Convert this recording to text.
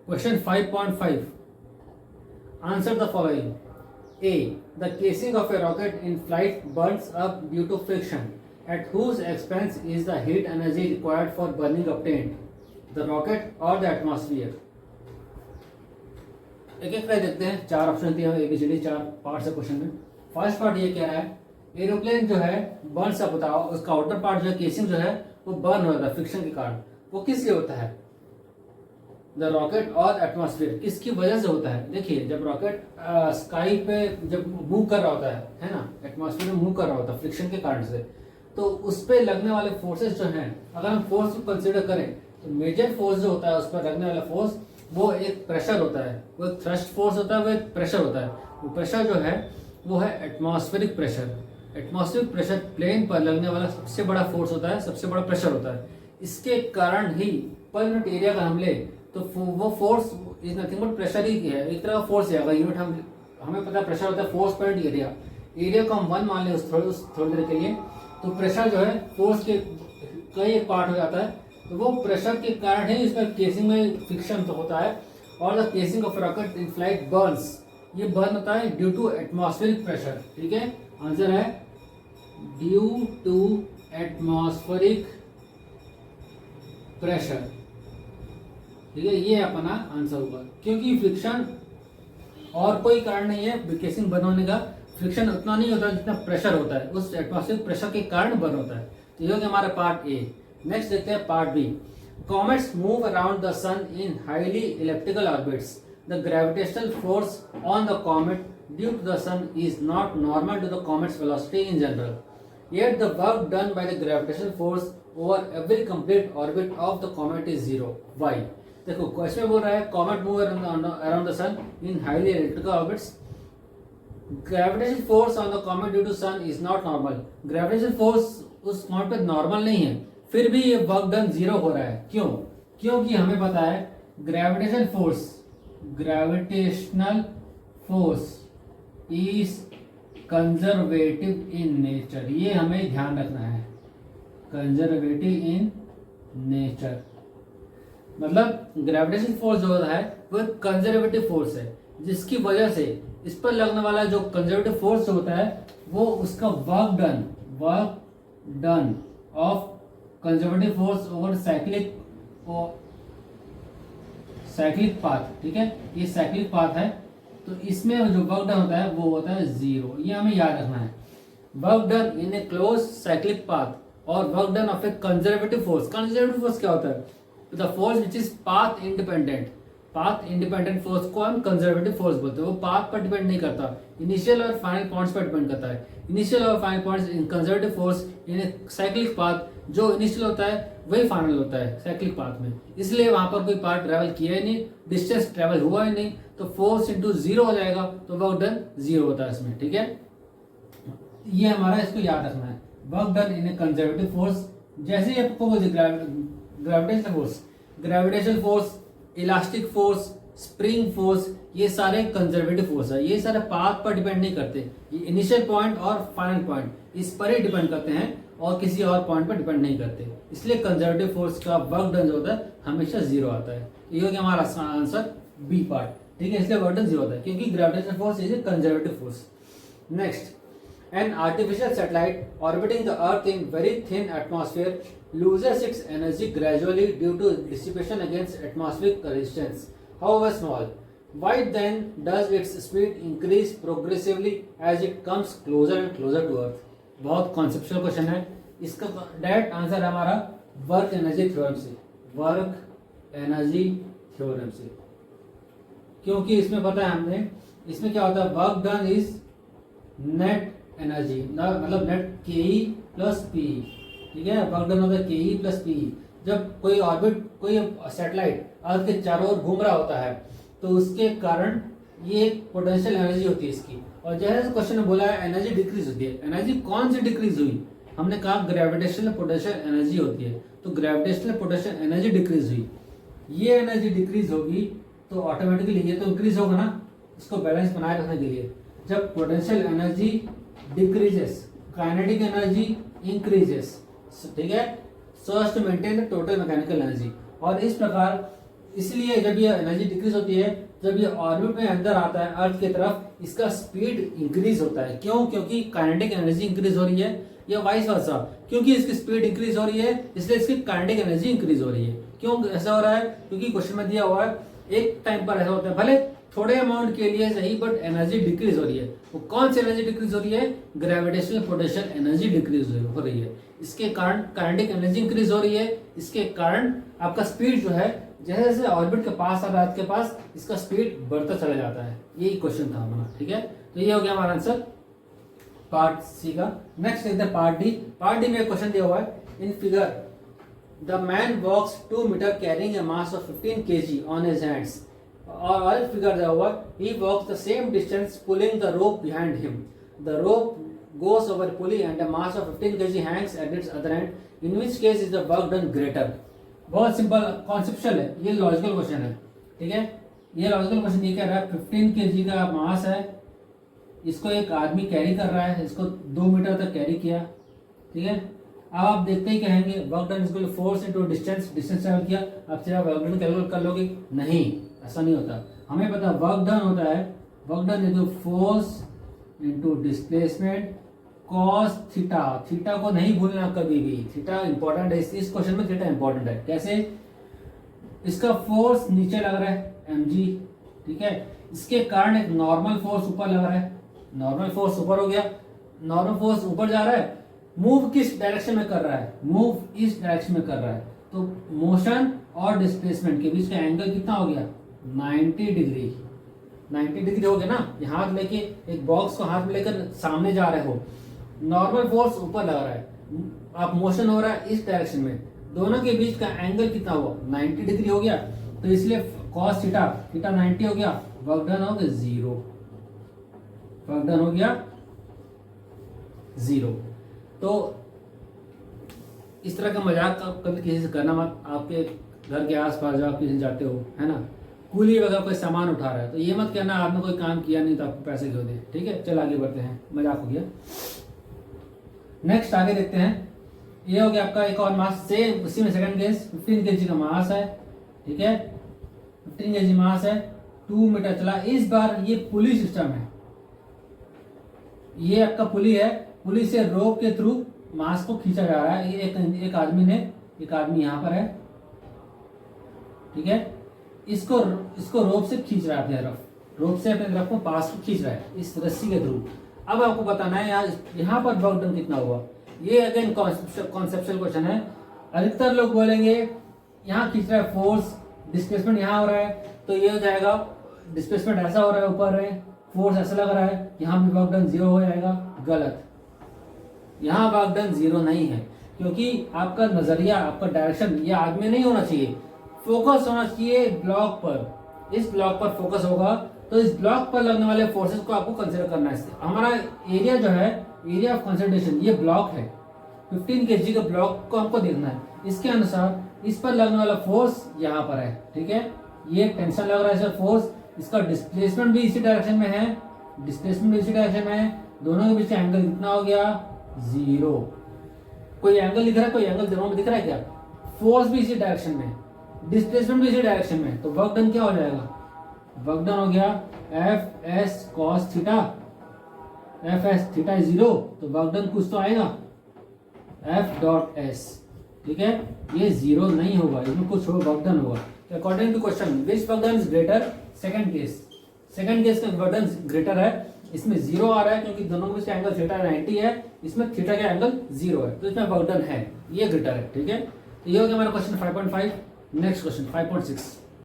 Question 5.5. Answer the following. A. The casing of a rocket in flight burns up due to friction. At whose expense is the heat energy required for burning obtained? The rocket or the atmosphere? एक एक करके देखते हैं। चार option दिए हैं, ABCD, चार parts है क्वेश्चन में। फर्स्ट पार्ट ये कह रहा है एरोप्लेन जो है बर्न अप होता है, उसका आउटर पार्ट जो है केसिंग जो है वो बर्न हो जाता है फ्रिक्शन के कारण। वो किस लिए होता है? द रॉकेट और एटमॉस्फेयर, किसकी वजह से होता है? देखिए जब रॉकेट स्काई पे जब मूव कर रहा होता है ना, एटमॉस्फेयर में मूव कर रहा होता है फ्रिक्शन के कारण से, तो उस पर लगने वाले फोर्सेस जो हैं, अगर हम फोर्स को कंसिडर करें तो मेजर फोर्स जो होता है उस पर लगने वाला फोर्स वो एक प्रेशर होता है, वो एक थ्रस्ट फोर्स होता है, वो एक प्रेशर होता है। वो प्रेशर जो है वो है atmospheric pressure. Atmospheric pressure plane पर लगने वाला सबसे बड़ा फोर्स होता है, सबसे बड़ा प्रेशर होता है। इसके कारण ही पर यूनिट एरिया का हम ले तो वो force is nothing but pressure ही है, एक तरह का फोर्स है। अगर यूनिट हमें पता है प्रेशर होता है force per unit area, area को हम 1 मान लें उस थोड़ी देर के लिए, तो प्रेशर जो है फोर्स के कई एक पार्ट हो जाता है। तो वो प्रेशर के कारण ही इसमें केसिंग में फ्रिक्शन तो होता है। और the casing of rocket in flight Burns, ये बर्न होता है ड्यू टू एटमॉस्फेरिक प्रेशर। ठीक है, आंसर है ड्यू टू एटमॉस्फेरिक प्रेशर। ठीक है, ये अपना आंसर होगा, क्योंकि फ्रिक्शन और कोई कारण नहीं है केसिंग बर्न होने का। फ्रिक्शन उतना नहीं होता जितना प्रेशर होता है, उस एटमॉस्फेरिक प्रेशर के कारण बर्न होता है। तो ये हो गया हमारा पार्ट ए। नेक्स्ट देखते हैं part B. Comets move around the sun in highly elliptical orbits. The gravitational force on the comet due to the sun is not normal to the comet's velocity in general, yet the work done by the gravitational force over every complete orbit of the comet is zero. Why? देखो question में बोल रहा है comet move around the sun in highly elliptical orbits. Gravitation force on the comet due to sun is not normal. Gravitation force उस comet पे normal नहीं है, फिर भी ये वर्क डन जीरो हो रहा है। क्यों? क्योंकि हमें पता है gravitational force is conservative in nature. ये हमें ध्यान रखना है, कंजर्वेटिव इन नेचर मतलब ग्रेविटेशन फोर्स जो होता है वो एक कंजर्वेटिव फोर्स है, जिसकी वजह से इस पर लगने वाला जो कंजर्वेटिव फोर्स होता है वो उसका work done of conservative force over cyclic path. ठीक है, ये साइक्लिक पाथ है, तो इसमें जो वर्क डन होता है वो होता है जीरो। ये हमें याद रखना है। Work done in a close cyclic path और work done of a conservative force. Conservative force क्या होता है? The force which is path independent force को हम कंजर्वेटिव फोर्स बोलते हैं। वो पाथ पर डिपेंड नहीं करता, इनिशियल और फाइनल पॉइंट्स पर डिपेंड करता है। इनिशियल और final points in conservative force in a cyclic path, जो इनिशियल होता है वही फाइनल होता है साइक्लिक पाथ में। इसलिए वहां पर कोई पार्ट ट्रेवल किया ही नहीं, डिस्टेंस ट्रेवल हुआ ही नहीं, तो फोर्स इंटू जीरो हो जाएगा, तो वर्क डन जीरो होता है इसमें। ठीक है, ये हमारा इसको याद रखना है। Work done in A conservative force, जैसे ही आपको gravitational force, elastic force, spring force, ये सारे कंजर्वेटिव फोर्स है। ये सारे पाथ पर डिपेंड नहीं करते, ये इनिशियल पॉइंट और फाइनल पॉइंट इस पर ही डिपेंड करते हैं और किसी और पॉइंट पर डिपेंड नहीं करते। इसलिए कंजर्वेटिव फोर्स का वर्क डन जो होता है हमेशा जीरो आता है। ये हो गया हमारा आंसर बी पार्ट। ठीक है, इसलिए वर्क डन जीरो होता है क्योंकि gravitational force is a conservative force. Next, an artificial satellite orbiting the earth in very thin atmosphere loses its energy gradually due to dissipation against atmospheric resistance, however small. Why then does its speed increase progressively as it comes closer and closer to earth? बहुत conceptual question है। इसका direct answer है हमारा work energy theorem से, क्योंकि इसमें पता है हमने इसमें क्या होता है, work done is net energy, मतलब नेट के ई प्लस पी। ठीक है, वर्क डन होता है के ई प्लस पी। जब कोई ऑर्बिट, कोई सैटेलाइट अर्थ के चारों ओर घूम रहा होता है तो उसके कारण ये पोटेंशियल एनर्जी होती है इसकी। और जैसे क्वेश्चन में बोला है एनर्जी डिक्रीज होती है। एनर्जी कौन सी डिक्रीज हुई? हमने कहा ग्रेविटेशनल पोटेंशियल एनर्जी होती है, तो ग्रेविटेशनल पोटेंशियल एनर्जी डिक्रीज हुई। ये एनर्जी डिक्रीज होगी तो ऑटोमेटिकली ये तो इंक्रीज होगा ना, इसको बैलेंस बनाए रखने के लिए। जब potential energy decreases, kinetic energy increases. ठीक है, so as to maintain the total mechanical energy. और इस प्रकार इसलिए जब ये एनर्जी डिक्रीज होती है, जब ये ऑर्बिट में अंदर आता है अर्थ की तरफ, इसका स्पीड इंक्रीज होता है। क्यों? क्योंकि काइनेटिक एनर्जी इंक्रीज हो रही है, या वाइस वर्सा, क्योंकि इसकी स्पीड इंक्रीज हो रही है इसलिए इसकी काइनेटिक एनर्जी इंक्रीज हो रही है। क्यों ऐसा हो रहा है? क्योंकि क्वेश्चन में दिया हुआ है एक टाइम पर ऐसा होता है, भले थोड़े अमाउंट के लिए सही, बट एनर्जी डिक्रीज हो रही है। वो कौन सी एनर्जी डिक्रीज हो रही है? ग्रेविटेशनल पोटेंशियल एनर्जी डिक्रीज हो रही है। इसके कारण काइनेटिक एनर्जी इंक्रीज हो रही है। इसके कारण आपका स्पीड जो है, जैसे जैसे ऑर्बिट के पास आ रहा है, आपके पास इसका स्पीड बढ़ता चला जाता है। यही क्वेश्चन था हमारा, ठीक है। तो ये हो गया हमारा आंसर पार्ट सी का। नेक्स्ट देखते हैं पार्ट डी। पार्ट डी में क्वेश्चन दिया हुआ है, in figure the man walks 2 metre carrying a mass of 15 kg on his hands, और फिगर दिया हुआ ही walks the same distance pulling the rope behind him, the rope goes over pulley and a mass of 15 kg hangs at its other end, in which case is the work done greater। बहुत simple conceptual है, ये logical question है, ठीक है। ये logical question ये कह रहा है 15 kg का मास है, इसको एक आदमी कैरी कर रहा है, इसको 2 मीटर तक कैरी किया, ठीक है। अब आप देखते ही कहेंगे work done equal to force into distance, distance travel किया, अब सिर्फ वर्क डन कैलकुलेट कर लोगे? नहीं, ऐसा नहीं होता। हमें पता वर्क डन होता है, work done is force into displacement cos theta. Theta को नहीं भूलना कभी भी, थीटा इंपॉर्टेंट है। इस क्वेश्चन में थीटा इंपॉर्टेंट है। कैसे? इसका फोर्स नीचे लग रहा है mg, ठीक है, इसके कारण एक नॉर्मल फोर्स ऊपर लग रहा है, नॉर्मल फोर्स ऊपर हो गया, नॉर्मल फोर्स ऊपर जा रहा है, मूव किस डायरेक्शन में कर रहा है? मूव इस डायरेक्शन में कर रहा है। तो मोशन और डिस्प्लेसमेंट के बीच का एंगल कितना हो गया? 90 डिग्री। 90 डिग्री हो गया ना। ये हाथ लेके, एक बॉक्स को हाथ में लेकर सामने जा रहे हो, नॉर्मल फोर्स ऊपर लगा रहा है, आप मोशन हो रहा है इस डायरेक्शन में, दोनों के बीच का एंगल कितना हुआ? 90 डिग्री हो गया। तो इसलिए cos थीटा, थीटा 90 हो गया, वर्क डन हो गया 0, वर्क डन हो गया 0। तो इस तरह का मजाक कभी किसी से करना मत। आपके घर के आसपास जब आप किसी जाते हो, है ना, कूली वगैरह कोई सामान उठा रहा है, तो ये मत कहना आपने कोई काम किया नहीं तो आपको पैसे क्यों दे, ठीक है। चल आगे बढ़ते हैं, मजाक हो गया। नेक्स्ट आगे देखते हैं, ये हो गया आपका एक और मास से, उसी में सेकंड केस 15 kg का मास है, ठीक है, 15 kg मास है, 2 मीटर चला। इस बार ये पुली सिस्टम है, ये आपका पुली है, पुली से रोप के थ्रू मास को खींचा जा रहा है। ये एक आदमी यहाँ पर है, ठीक है, इसको रोप से खींच रहा है अपने तरफ, रोप से अपने तरफ को पास को खींच रहा है इस रस्सी के थ्रू। अब आपको बताना है यहाँ पर वर्क डन कितना हुआ। ये अगेन कॉन्सेप्चुअल क्वेश्चन है। अधिकतर लोग बोलेंगे यहाँ खींच रहा है फोर्स, डिस्प्लेसमेंट यहाँ हो रहा है, तो ये हो जाएगा डिस्प्लेसमेंट ऐसा हो रहा है ऊपर है, फोर्स ऐसा लग रहा है, यहाँ भी वर्क डन 0 हो जाएगा। गलत, यहाँ वर्क डन 0 नहीं है, क्योंकि आपका नजरिया, आपका डायरेक्शन ये आग में नहीं होना चाहिए, फोकस होना चाहिए ब्लॉक पर। इस ब्लॉक पर फोकस होगा तो इस ब्लॉक पर लगने वाले फोर्सेस को आपको कंसीडर करना है। हमारा एरिया जो है, एरिया ऑफ कंसंट्रेशन, ये ब्लॉक है, 15 kg का ब्लॉक को हमको देखना है। इसके अनुसार इस पर लगने वाला फोर्स यहाँ पर है, ठीक है, ये टेंशन लग रहा है सर फोर्स, इसका डिस्प्लेसमेंट भी इसी डायरेक्शन में है, डिस्प्लेसमेंट भी इसी डायरेक्शन में है, दोनों के बीच का एंगल कितना हो गया? 0। कोई एंगल दिख रहा है? कोई एंगल दोनों में दिख रहा है क्या? फोर्स भी इसी डायरेक्शन में, डिस्प्लेसमेंट भी इसी डायरेक्शन में, तो वर्क डन क्या हो जाएगा? वर्क डन हो गया Fs cos theta, Fs theta 0, तो वर्क डन कुछ तो आएगा F डॉट S, ठीक है, ये 0 नहीं होगा, इसमें कुछ होगा, वर्क डन होगा। According to question which work done is greater? Second case का वर्क डन ग्रेटर है, इसमें 0 आ रहा है क्योंकि दोनों के बीच का एंगल थीटा 90 है, इसमें थीटा का एंगल 0 है, तो इसमें वर्क डन है, ये ग्रेटर है, ठीक है। तो ये हो गया हमारा क्वेश्चन 5.5। Next question 5.6।